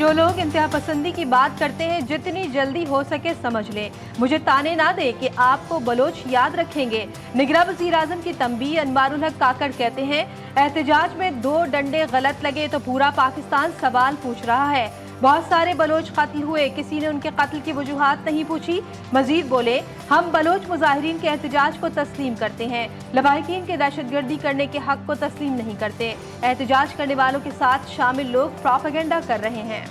जो लोग इंतहा पसंदी की बात करते हैं जितनी जल्दी हो सके समझ लें, मुझे ताने ना दे कि आपको बलोच याद रखेंगे। निगरां वज़ीर आज़म की तंबीह। अनवारुल हक काकड़ कहते हैं, एहतजाज में 2 डंडे गलत लगे तो पूरा पाकिस्तान सवाल पूछ रहा है। बहुत सारे बलोच कत्ल हुए, किसी ने उनके कत्ल की वजूहात नहीं पूछी। मजीद बोले, हम बलोच मुजाहिरीन के एहतजाज को तस्लीम करते हैं, लवाहिकीन के दहशतगर्दी करने के हक को तस्लीम नहीं करते। एहतजाज करने वालों के साथ शामिल लोग प्रोपेगेंडा कर रहे हैं।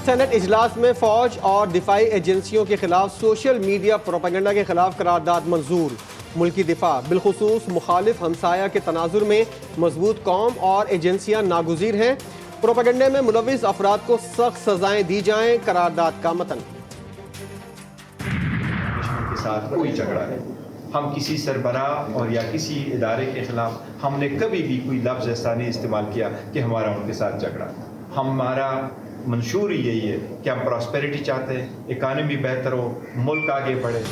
सेनेट इजलास में फौज और दिफाई एजेंसियों के खिलाफ सोशल मीडिया प्रोपेगेंडा के खिलाफ करारदाद मंजूर। मुल्की दिफा बिलखुसूस मुखालिफ हमसाया के तनाजुर में मजबूत कौम और एजेंसियां नागुज़ीर हैं। प्रोपेगेंडे में मुलविस अफराद को सख्त सजाएं दी जाएं। करारदाद का मतन। के साथ कोई झगड़ा नहीं, हम किसी सरबराह और या किसी इदारे के खिलाफ हमने कभी भी कोई लफ्ज़ ऐसा नहीं इस्तेमाल किया कि हमारा उनके साथ झगड़ा। हमारा मंशूर ही यही है कि हम प्रॉस्पेरिटी चाहते हैं, इकानमी बेहतर हो, मुल्क आगे बढ़े।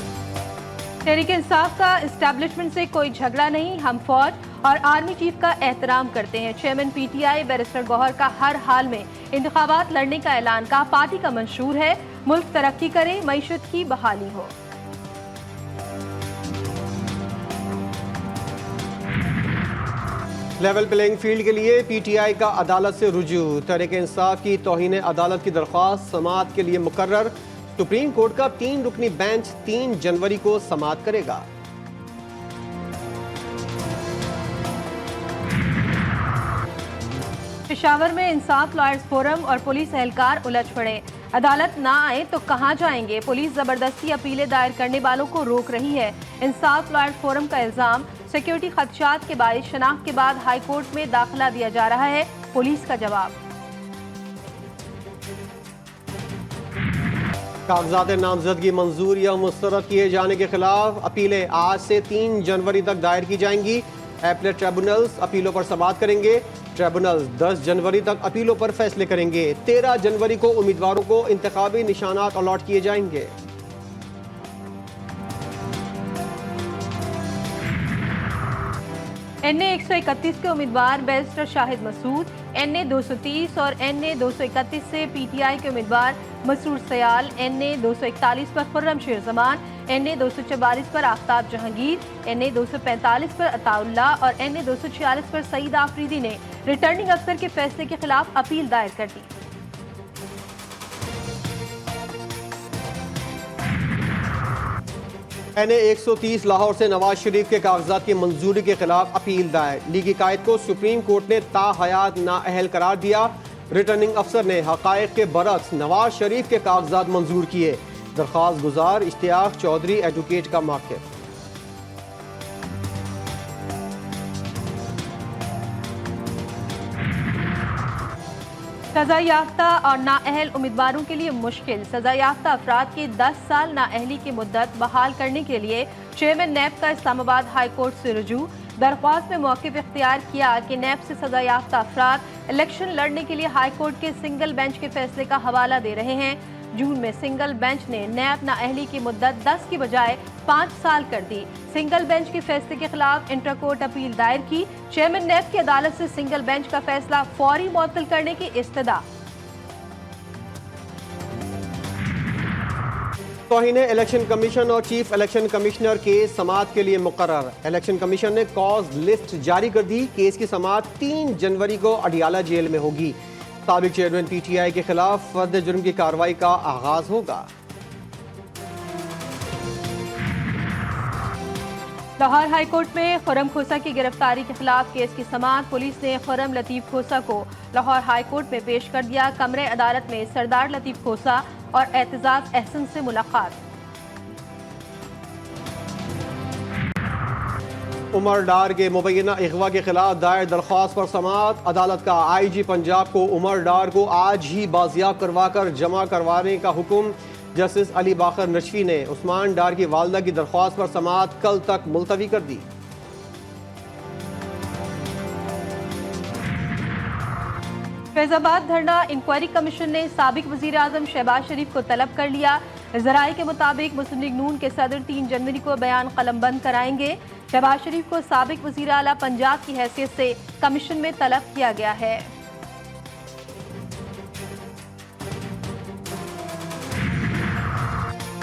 तहरीक इंसाफ का इस्टेब्लिशमेंट से कोई झगड़ा नहीं, हम फौज और आर्मी चीफ का एहतराम करते हैं। चेयरमैन पीटीआई बैरिस्टर गौहर का हर हाल में इंतखाबात लड़ने का ऐलान। का पार्टी का मंशूर है, मुल्क तरक्की करे, मईशत की बहाली हो। लेवल प्लेइंग फील्ड के लिए पीटीआई का अदालत से रुजू। तहरीक इंसाफ की तौहीन अदालत की दरख्वास्त समाअत के लिए मुकर्रर। सुप्रीम कोर्ट का 3 रुकनी बेंच 3 जनवरी को समाअत करेगा। पेशावर में इंसाफ लॉयर्स फोरम और पुलिस एहलकार उलझ पड़े। अदालत ना आए तो कहां जाएंगे? पुलिस जबरदस्ती अपीलें दायर करने वालों को रोक रही है। इंसाफ लॉयर्स फोरम का इल्जाम, सिक्योरिटी खदशात के बायस शनाख्त के बाद हाई कोर्ट में दाखिला दिया जा रहा है। पुलिस का जवाब, कागजात नामजदगी मंजूर या मुस्तरद किए जाने के खिलाफ अपीलें आज से 3 जनवरी तक दायर की जाएंगी। एपलेट ट्रिब्यूनल्स अपीलों पर समाअत करेंगे। ट्रिब्यूनल्स 10 जनवरी तक अपीलों पर फैसले करेंगे। 13 जनवरी को उम्मीदवारों को इंतखाबी निशानात अलॉट किए जाएंगे। NA 131 के उम्मीदवार बैरिस्टर शाहिद मसूद, NA 230 और NA 231 से PTI के उम्मीदवार मसरूर सयाल, NA 241 पर खुर्रम शेर जमान, NA 244 पर आफ्ताब जहांगीर, NA 245 पर अताउल्ला और NA 246 पर सईद आफरीदी ने रिटर्निंग अफसर के फैसले के खिलाफ अपील दायर कर दी। NA 130 लाहौर से नवाज शरीफ के कागजात की मंजूरी के खिलाफ अपील दायर। लीगी कायद को सुप्रीम कोर्ट ने ताहयात नाअहल करार दिया। रिटर्निंग अफसर ने हकायक के बरक्स नवाज शरीफ के कागजात मंजूर किए। दरख्वास्त गुजार इश्तियाक चौधरी एडवोकेट का मौक़िफ़। सजा याफ्ता और नाअहल उम्मीदवारों के लिए मुश्किल। सजा याफ्ता अफराद की 10 साल नाअहली की मुद्दत बहाल करने के लिए चेयरमैन नैब का इस्लामाबाद हाई कोर्ट से रुजू। दरख्वास्त में मौक़िफ़ इख्तियार किया कि नैब से सजा याफ्ता अफराद इलेक्शन लड़ने के लिए हाई कोर्ट के सिंगल बेंच के फैसले का हवाला दे रहे हैं। जून में सिंगल बेंच ने नैब नाअहली की मुद्दत 10 की बजाय 5 साल कर दी। सिंगल बेंच के फैसले के खिलाफ इंटर कोर्ट अपील दायर की। चेयरमैन नैब की अदालत से सिंगल बेंच का फैसला फौरी मुअत्तल करने की इस्तदा। तौहीन इलेक्शन कमीशन और चीफ इलेक्शन कमिश्नर केस समाअत के लिए मुकर्रर। इलेक्शन कमीशन ने कॉज लिस्ट जारी कर दी। केस की समाअत 3 जनवरी को अडियाला जेल में होगी। साबिक चेयरमैन पीटीआई के खिलाफ फर्द जुर्म की कार्रवाई का आगाज होगा। लाहौर हाई कोर्ट में खुर्रम खोसा की गिरफ्तारी के खिलाफ केस की समाअत। पुलिस ने खुर्रम लतीफ खोसा को लाहौर हाई कोर्ट में पेश कर दिया। कमरे अदालत में सरदार लतीफ खोसा और एतजाज अहसन से मुलाकात। उमर डार के मुबैना अगवा के खिलाफ दायर दरख्वास्त पर समाअत। अदालत का IG पंजाब को उमर डार को आज ही बाजियाब करवा कर जमा करवाने का हुक्म। जस्टिस अली बाकर नशवी ने उस्मान डार की वालदा की दरख्वास्त पर समाअत कल तक मुलतवी कर दी। फैजाबाद धरना इंक्वायरी कमीशन ने साबिक वजीर आजम शहबाज शरीफ को तलब कर लिया। ज़राए के मुताबिक मुस्लिम लीग नून के सदर 3 जनवरी को बयान कलमबंद कराएंगे। शहबाज शरीफ को साबिक वज़ीर आला पंजाब की हैसियत से कमीशन में तलब किया गया है।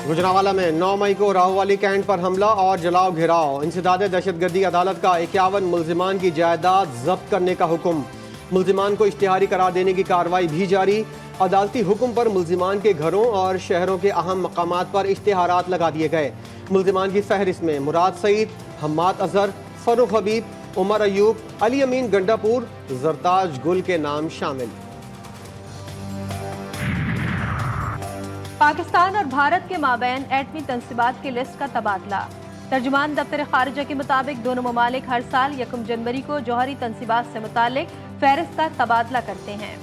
गुजरांवाला में 9 मई को राहुवाली कैंट पर हमला और जलाओ घेराव, इंसदाद दहशतगर्दी अदालत का 51 मुल्जिमान की जायदाद जब्त करने का हुक्म। मुल्जिमान को इश्तिहारी करार देने की कार्रवाई भी जारी। अदालती हुक्म पर मुल्जिमान के घरों और शहरों के अहम मकामात पर इश्तिहारात लगा दिए गए। मुल्जिमान की फहरिस्त में मुराद सईद, हम्माद अजहर, फरूख हबीब, उमर अयूब, अली अमीन गंडापुर, जरताज गुल के नाम शामिल। पाकिस्तान और भारत के माबैन एटमी तनसीबात की लिस्ट का तबादला। तर्जुमान दफ्तर खारिजा के मुताबिक दोनों ममालिक हर साल 1 जनवरी को जौहरी तनसीबात से मुतालिक फहरिस्त का तबादला करते हैं।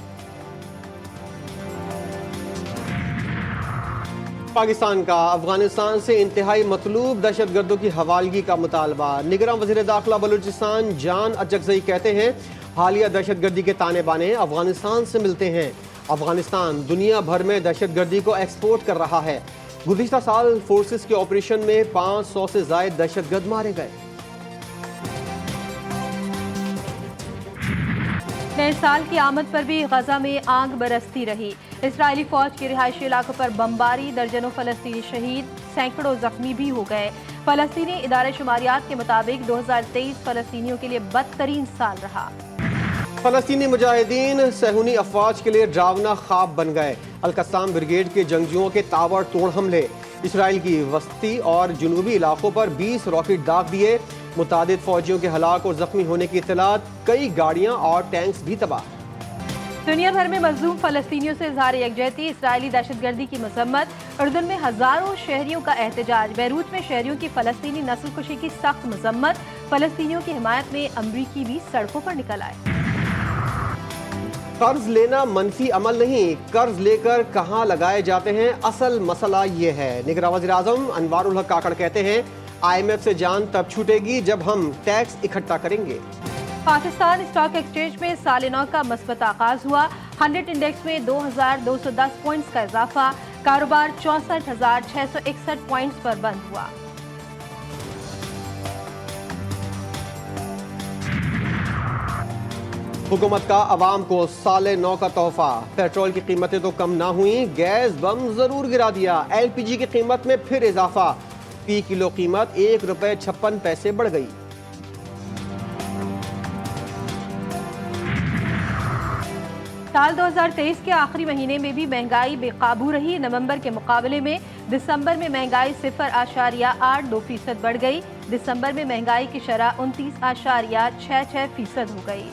पाकिस्तान का अफगानिस्तान से इंतहाई मतलूब दहशतगर्दों की हवालगी का मुतालबा। निगरान वज़ीर दाखिला बलूचिस्तान जान अचकज़ई कहते हैं हालिया दहशतगर्दी के ताने बाने अफगानिस्तान से मिलते हैं। अफगानिस्तान दुनिया भर में दहशतगर्दी को एक्सपोर्ट कर रहा है। गुज़िश्ता साल फोर्सेस के ऑपरेशन में 500 से ज़ायद दहशतगर्द मारे गए। नए साल की आमद पर भी गजा में आग बरसती रही। इसराइली फौज के रिहायशी इलाकों पर बमबारी, दर्जनों फलस्तीनी शहीद, सैकड़ों जख्मी भी हो गए। फलस्तीनी इदारे शुमारियात के मुताबिक 2023 फलस्तीनियों के लिए बदतरीन साल रहा। फलस्तीनी मुजाहिदीन सहूनी अफवाज के लिए डरावना ख्वाब बन गए। अल-कस्साम ब्रिगेड के जंगजुओं के ताबड़तोड़ हमले, इसराइल की वस्ती और जुनूबी इलाकों पर 20 रॉकेट दाग दिए। मुतादिद फौजियों के हलाक और जख्मी होने की इत्तलात, कई गाड़ियां और टैंक्स भी तबाह। दुनिया भर में मजलूम फलस्तीनियों से इजहार यकजहती, इसराइली दहशतगर्दी की मजम्मत, उर्दन में हजारों शहरियों का एहतजाज, बैरूत में शहरियों की फलस्तीनी नस्लकुशी की सख्त मजम्मत, फलस्तीनियों की हिमायत में अमरीकी भी सड़कों पर निकल आए। कर्ज लेना मनफी अमल नहीं, कर्ज लेकर कहाँ लगाए जाते हैं, असल मसला ये है। निगरान वज़ीर आज़म अनवारुल हक काकड़ कहते हैं IMF से जान तब छूटेगी जब हम टैक्स इकट्ठा करेंगे। पाकिस्तान स्टॉक एक्सचेंज में साल नौ का मस्बत आगाज हुआ। 100 इंडेक्स में 2210 पॉइंट्स का इजाफा, कारोबार 64,661 पॉइंट्स पर बंद हुआ। हुकूमत का अवाम को साले 9 का तोहफा, पेट्रोल की कीमतें तो कम ना हुई, गैस बम जरूर गिरा दिया। LPG की कीमत में फिर इजाफा, फी किलो कीमत ₹1.56 बढ़ गई। साल 2023 के आखिरी महीने में भी महंगाई बेकाबू रही। नवंबर के मुकाबले में दिसंबर में महंगाई 0.82% बढ़ गई। दिसंबर में महंगाई की शरह 29.66% हो गई।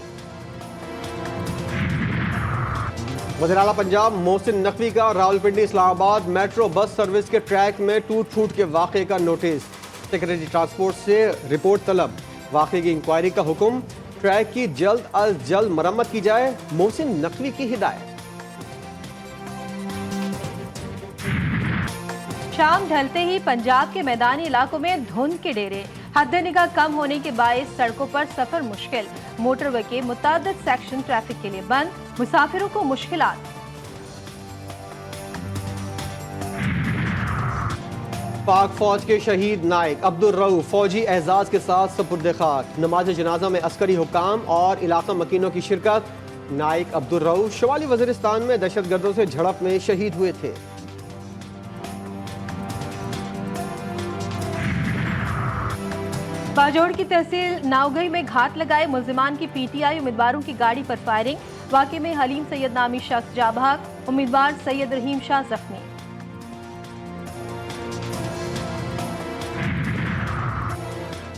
वज़ीर आला पंजाब मोहसिन नकवी का Rawalpindi Islamabad metro bus service के ट्रैक में टूट फूट के वाक़े का नोटिस। सेक्रेटरी ट्रांसपोर्ट से रिपोर्ट तलब, वाक़े की इंक्वायरी का हुक्म, ट्रैक की जल्द अज जल्द मरम्मत की जाए, मोहसिन नकवी की हिदायत। शाम ढलते ही पंजाब के मैदानी इलाकों में धुंध के डेरे, हद निगाह कम होने के बायस सड़कों पर सफर मुश्किल, मोटरवे के मुतादिद सेक्शन ट्रैफिक के लिए बंद, मुसाफिरों को मुश्किलात। पाक फौज के शहीद नायक अब्दुल रऊफ फौजी एजाज के साथ सपुर्द खाक। नमाज जनाजा में अस्करी हुकाम और इलाका मकीनों की शिरकत। नायक अब्दुल रऊफ शुमाली वजीरिस्तान में दहशतगर्दों से झड़प में शहीद हुए थे। बाजोड़ की तहसील नावगई में घात लगाए मुल्जिमान की PTI उम्मीदवारों की गाड़ी पर फायरिंग। वाक़े में हलीम सैयद नामी शख्स जा भाग, उम्मीदवार सैयद रहीम शाह जख्मी।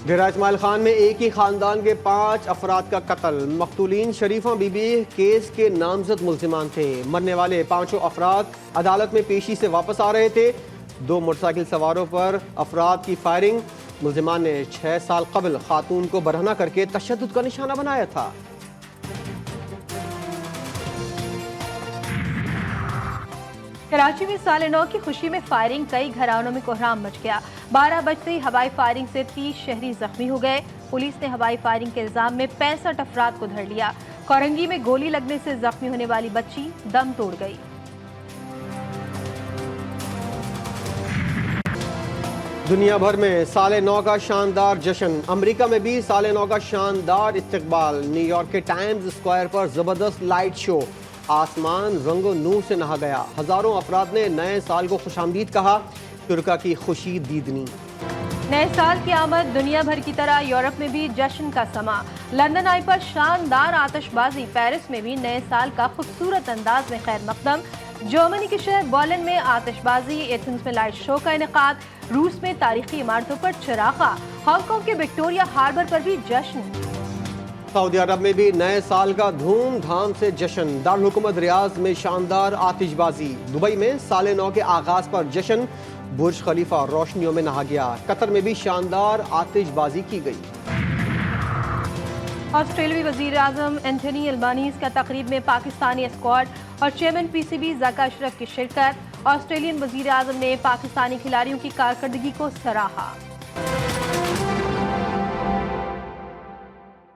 डेरा इस्माइल खान में एक ही खानदान के 5 अफराद का कत्ल। मकतूलीन शरीफा बीबी केस के नामजद मुल्जिमान थे। मरने वाले 5 अफराद अदालत में पेशी से वापस आ रहे थे। 2 मोटरसाइकिल सवारों पर अफराद की फायरिंग। मुल्जिमान ने 6 साल कबल खातून को बरहना करके तशद्दुद का निशाना बनाया था। कराची में साल नौ की खुशी में फायरिंग, कई घरानों में कोहराम मच गया। 12 बजते ही हवाई फायरिंग से 30 शहरी जख्मी हो गए। पुलिस ने हवाई फायरिंग के इल्जाम में 65 अफराद को धर लिया। कोरंगी में गोली लगने से जख्मी होने वाली बच्ची दम तोड़ गई। दुनिया भर में साल नौ का शानदार जश्न। अमेरिका में भी साल नौ का शानदार इस्तकबाल। न्यूयॉर्क के टाइम्स स्क्वायर पर जबरदस्त लाइट शो। आसमान रंगो नूर से नहा गया। हजारों अफराद ने नए साल को खुशामदीद कहा। तुर्का की खुशी दीदनी। नए साल की आमद दुनिया भर की तरह यूरोप में भी जश्न का समा। लंदन आई पर शानदार आतिशबाजी। पेरिस में भी नए साल का खूबसूरत अंदाज में खैर मकदम। जर्मनी के शहर बर्लिन में आतिशबाजी। एथेंस में लाइट शो का इनेकाद। रूस में तारीखी इमारतों पर चरागा। हांगकांग के विक्टोरिया हार्बर पर भी जश्न। सऊदी अरब में भी नए साल का धूमधाम से जश्न। दारुल हुकूमत रियाज में शानदार आतिशबाजी। दुबई में साल नौ के आगाज पर जश्न। बुर्ज खलीफा रोशनियों में नहा गया। कतर में भी शानदार आतिशबाजी की गई। ऑस्ट्रेलियाई वजीर आजम एंथनी अल्बानीज का तकरीब में पाकिस्तानी स्क्वाड और चेयरमैन पीसीबी ज़का अशरफ की शिरकत। ऑस्ट्रेलियन वजीर आजम ने पाकिस्तानी खिलाड़ियों की कारकर्दगी को सराहा।